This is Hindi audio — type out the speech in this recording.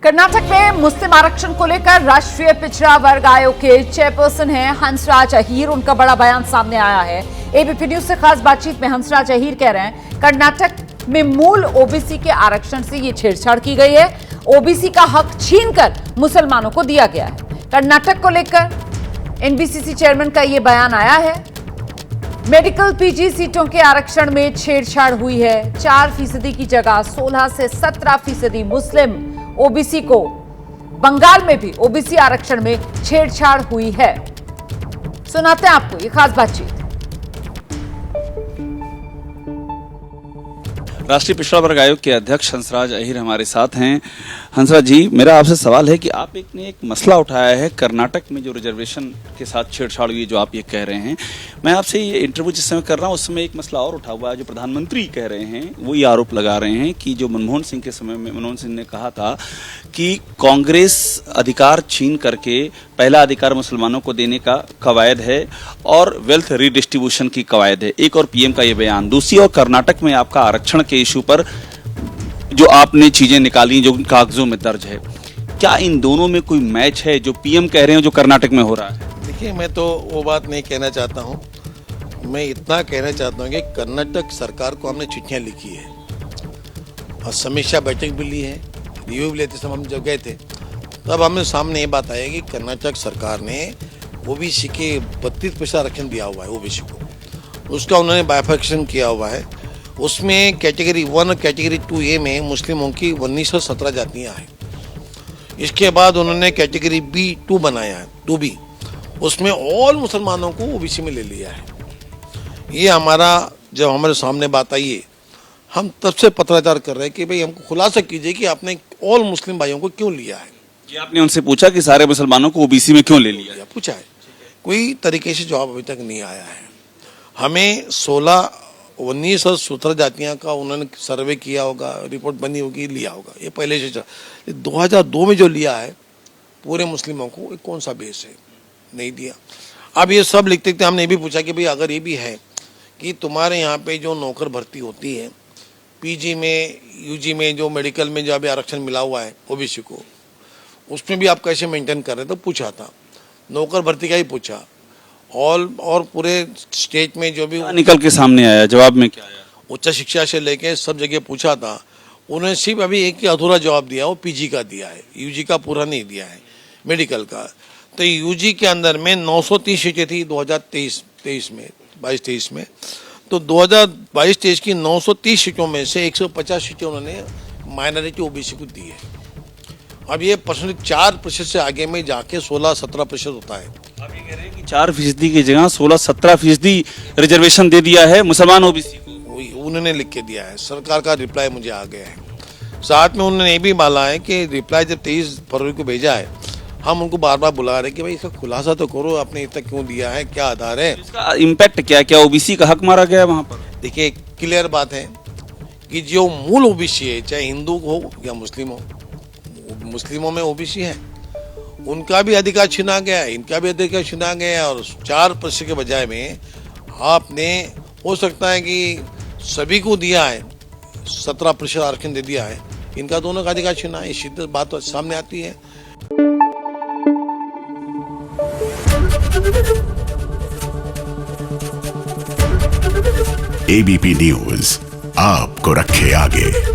कर्नाटक में मुस्लिम आरक्षण को लेकर राष्ट्रीय पिछड़ा वर्ग आयोग के चेयरपर्सन हैं हंसराज अहीर। उनका बड़ा बयान सामने आया है। एबीपी न्यूज से खास बातचीत में हंसराज अहीर कह रहे हैं कर्नाटक में मूल ओबीसी के आरक्षण से ये छेड़छाड़ की गई है। ओबीसी का हक छीनकर मुसलमानों को दिया गया है। कर्नाटक को लेकर एनबीसीसी चेयरमैन का ये बयान आया है। मेडिकल पीजी सीटों के आरक्षण में छेड़छाड़ हुई है। 4% की जगह 16 से 17% मुस्लिम ओबीसी को, बंगाल में भी ओबीसी आरक्षण में छेड़छाड़ हुई है। सुनाते हैं आपको ये खास बातचीत। राष्ट्रीय पिछड़ा वर्ग आयोग के अध्यक्ष हंसराज अहीर हमारे साथ हैं। हंसराज जी, मेरा आपसे सवाल है कि आप ने एक मसला उठाया है कर्नाटक में जो रिजर्वेशन के साथ छेड़छाड़ हुई, जो आप ये कह रहे हैं। मैं आपसे ये इंटरव्यू जिस समय कर रहा हूँ उस समय एक मसला और उठा हुआ है जो प्रधानमंत्री कह रहे हैं, वो ये आरोप लगा रहे हैं कि जो मनमोहन सिंह के समय में मनमोहन सिंह ने कहा था कि कांग्रेस अधिकार छीन करके पहला अधिकार मुसलमानों को देने का कवायद है और वेल्थ रीडिस्ट्रीब्यूशन की कवायद है। एक और पीएम का ये बयान, दूसरी और कर्नाटक में आपका आरक्षण के इशू पर जो आपने चीजें निकाली जो कागजों में दर्ज है, क्या इन दोनों में कोई मैच है जो पीएम कह रहे हैं जो कर्नाटक में हो रहा है? देखिए, मैं तो वो बात नहीं कहना चाहता हूँ। मैं इतना कहना चाहता हूँ कि कर्नाटक सरकार को हमने चिट्ठियाँ लिखी है और समीक्षा बैठक भी ली है, रिव्यू भी लेते समय हम जब गए थे तब हमें सामने ये बात आई कि कर्नाटक सरकार ने ओबीसी के 32% आरक्षण दिया हुआ है ओबीसी को। उसका उन्होंने बाइफर्केशन किया हुआ है। उसमें कैटेगरी 1 और कैटेगरी 2A में मुस्लिमों की 1917 जातियाँ हैं। इसके बाद उन्होंने कैटेगरी B2 बनाया है, 2B, उसमें ऑल मुसलमानों को ओबीसी में ले लिया है। ये हमारा जब हमारे सामने बात आई है, हम तब से पत्राचार कर रहे हैं कि भाई हमको खुलासा कीजिए कि आपने ऑल मुस्लिम भाइयों को क्यों लिया है। ये आपने उनसे पूछा कि सारे मुसलमानों को ओबीसी में क्यों ले लिया? पूछा है, कोई तरीके से जवाब अभी तक नहीं आया है। हमें 19 और 17 जातियाँ का उन्होंने सर्वे किया होगा, रिपोर्ट बनी होगी, लिया होगा। ये पहले से 2002 में जो लिया है पूरे मुस्लिमों को, ये कौन सा बेस है? नहीं दिया। अब ये सब लिखते लिखते हमने ये भी पूछा कि भाई अगर ये भी है कि तुम्हारे यहाँ पे जो नौकर भर्ती होती है पीजी में, यूजी में, जो मेडिकल में जो अभी आरक्षण मिला हुआ है ओबीसी को, उसमें भी आप कैसे मेंटेन कर रहे? तो पूछा था, नौकर भर्ती का ही पूछा। और पूरे स्टेट में जो भी निकल के सामने आया, जवाब में क्या आया? उच्च शिक्षा से लेके सब जगह पूछा था, उन्होंने सिर्फ अभी एक ही अधूरा जवाब दिया, वो पीजी का दिया है, यूजी का पूरा नहीं दिया है, मेडिकल का। तो यूजी के अंदर में 930 सीटें थी 2023 में, 22-23 में। तो 2022-23 की 930 सीटों में से 150 सीटें उन्होंने माइनॉरिटी ओबीसी को दी है। अब ये परसेंट 4% से आगे में जाके 16-17% होता है। आप ये कह रहे हैं कि 4% की जगह 16-17% रिजर्वेशन दे दिया है मुसलमान ओबीसी को? उन्होंने लिख के दिया है, सरकार का रिप्लाई मुझे आ गया है। साथ में उन्होंने ये भी बोला है कि रिप्लाई जब 23 फरवरी को भेजा है, हम उनको बार बार बुला रहे हैं कि भाई इसका खुलासा तो करो, आपने इतना क्यों दिया है, क्या आधार है, इसका इम्पैक्ट क्या ओबीसी का हक मारा गया है वहाँ पर? देखिए, क्लियर बात है कि जो मूल ओबीसी है, चाहे हिंदू हो या मुस्लिम हो, मुस्लिमों में ओबीसी है, उनका भी अधिकार छीना गया है, इनका भी अधिकार छीना गया है। और 4% के बजाय में आपने, हो सकता है कि सभी को दिया है, 17% आरक्षण दे दिया है, इनका दोनों का अधिकार छीना है। इसी बात तो सामने आती है। एबीपी न्यूज आपको रखे आगे।